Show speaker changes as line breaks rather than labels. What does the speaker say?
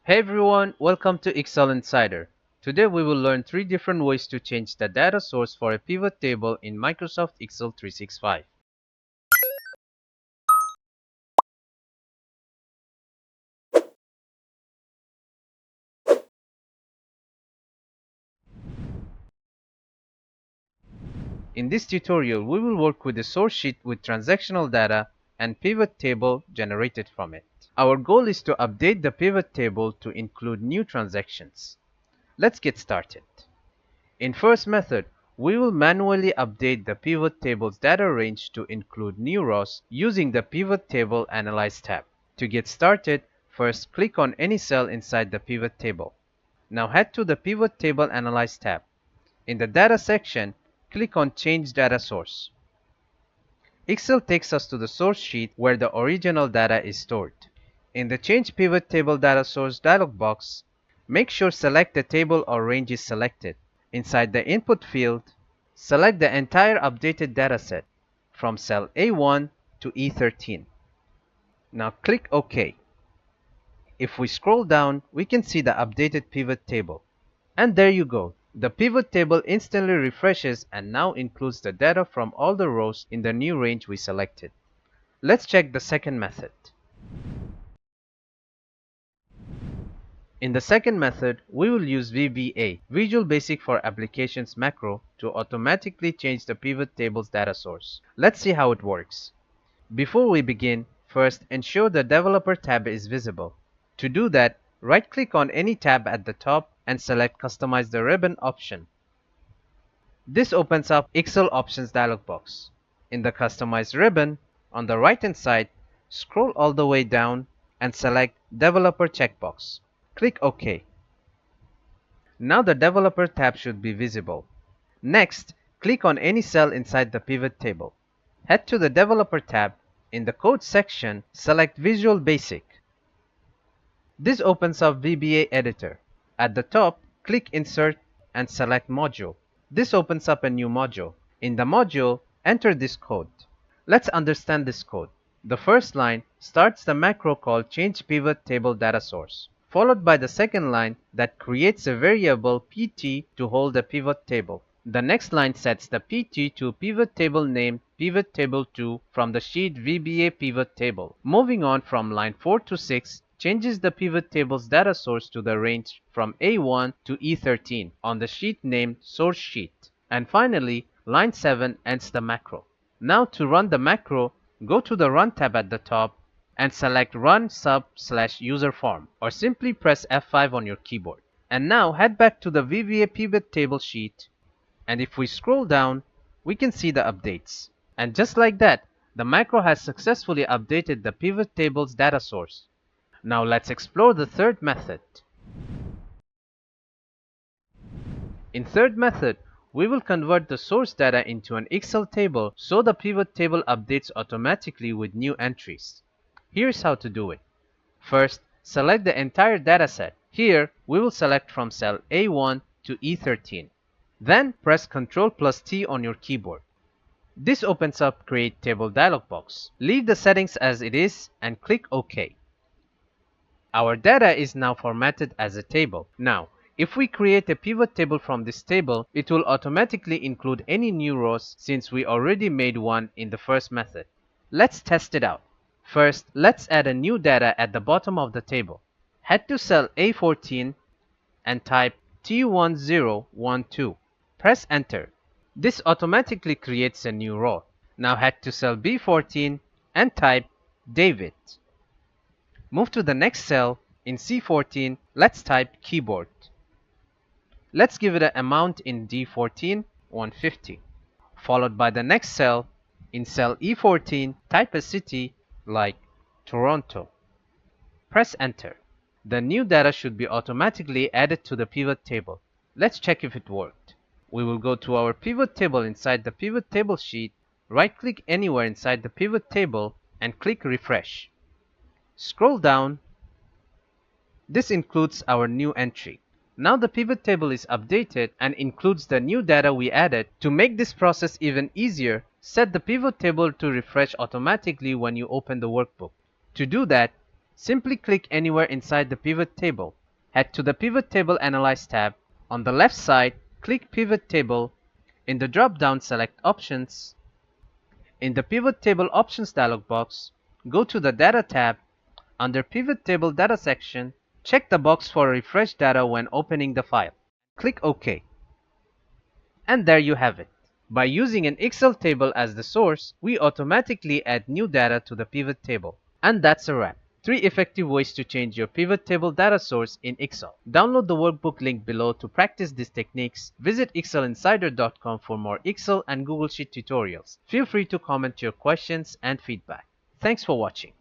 Hey everyone, welcome to Excel Insider. Today we will learn 3 different ways to change the data source for a pivot table in Microsoft Excel 365. In this tutorial, we will work with a source sheet with transactional data and pivot table generated from it. Our goal is to update the pivot table to include new transactions. Let's get started. In first method, we will manually update the pivot table's data range to include new rows using the PivotTable Analyze tab. To get started, first click on any cell inside the pivot table. Now head to the PivotTable Analyze tab. In the Data section, click on Change Data Source. Excel takes us to the source sheet where the original data is stored. In the Change Pivot Table Data Source dialog box, make sure Select the table or range is selected. Inside the Input field, select the entire updated dataset from cell A1 to E13. Now click OK. If we scroll down, we can see the updated pivot table. And there you go. The pivot table instantly refreshes and now includes the data from all the rows in the new range we selected. Let's check the second method. In the second method, we will use VBA, Visual Basic for Applications macro, to automatically change the pivot table's data source. Let's see how it works. Before we begin, first ensure the Developer tab is visible. To do that, right-click on any tab at the top and select Customize the Ribbon option. This opens up Excel Options dialog box. In the Customize ribbon, on the right-hand side, scroll all the way down and select Developer checkbox. Click OK. Now the Developer tab should be visible. Next, click on any cell inside the pivot table. Head to the Developer tab. In the Code section, select Visual Basic. This opens up VBA Editor. At the top, click Insert and select Module. This opens up a new module. In the module, enter this code. Let's understand this code. The first line starts the macro called Change Pivot Table Data Source, followed by the second line that creates a variable PT to hold a pivot table. The next line sets the PT to pivot table named Pivot Table 2 from the sheet VBA Pivot Table. Moving on from line 4 to 6, changes the pivot table's data source to the range from A1 to E13 on the sheet named Source Sheet. And finally, line 7 ends the macro. Now to run the macro, go to the Run tab at the top and select Run sub/user form, or simply press F5 on your keyboard. And now head back to the VBA pivot table sheet, and if we scroll down, we can see the updates. And just like that, the macro has successfully updated the pivot table's data source. Now let's explore the third method. In third method, we will convert the source data into an Excel table so the pivot table updates automatically with new entries. Here's how to do it. First, select the entire dataset. Here, we will select from cell A1 to E13. Then, press Ctrl+T on your keyboard. This opens up Create Table dialog box. Leave the settings as it is and click OK. Our data is now formatted as a table. Now, if we create a pivot table from this table, it will automatically include any new rows since we already made one in the first method. Let's test it out. First, let's add a new data at the bottom of the table. Head to cell A14 and type T1012. Press Enter. This automatically creates a new row. Now head to cell B14 and type David. Move to the next cell. In C14, let's type keyboard. Let's give it an amount in D14, 150. Followed by the next cell. In cell E14, type a city like Toronto. Press Enter. The new data should be automatically added to the pivot table. Let's check if it worked. We will go to our pivot table inside the pivot table sheet, right-click anywhere inside the pivot table, and click Refresh. Scroll down. This includes our new entry. Now the pivot table is updated and includes the new data we added. To make this process even easier, set the pivot table to refresh automatically when you open the workbook. To do that, Simply click anywhere inside the pivot table. Head to the PivotTable Analyze tab. On the left side, click Pivot Table. In the drop-down, select Options. In the Pivot Table Options dialog box, go to the Data tab. Under Pivot Table Data section, check the box for Refresh Data when opening the file. Click OK. And there you have it. By using an Excel table as the source, we automatically add new data to the pivot table. And that's a wrap. 3 effective ways to change your pivot table data source in Excel. Download the workbook link below to practice these techniques. Visit excelinsider.com for more Excel and Google Sheet tutorials. Feel free to comment your questions and feedback. Thanks for watching.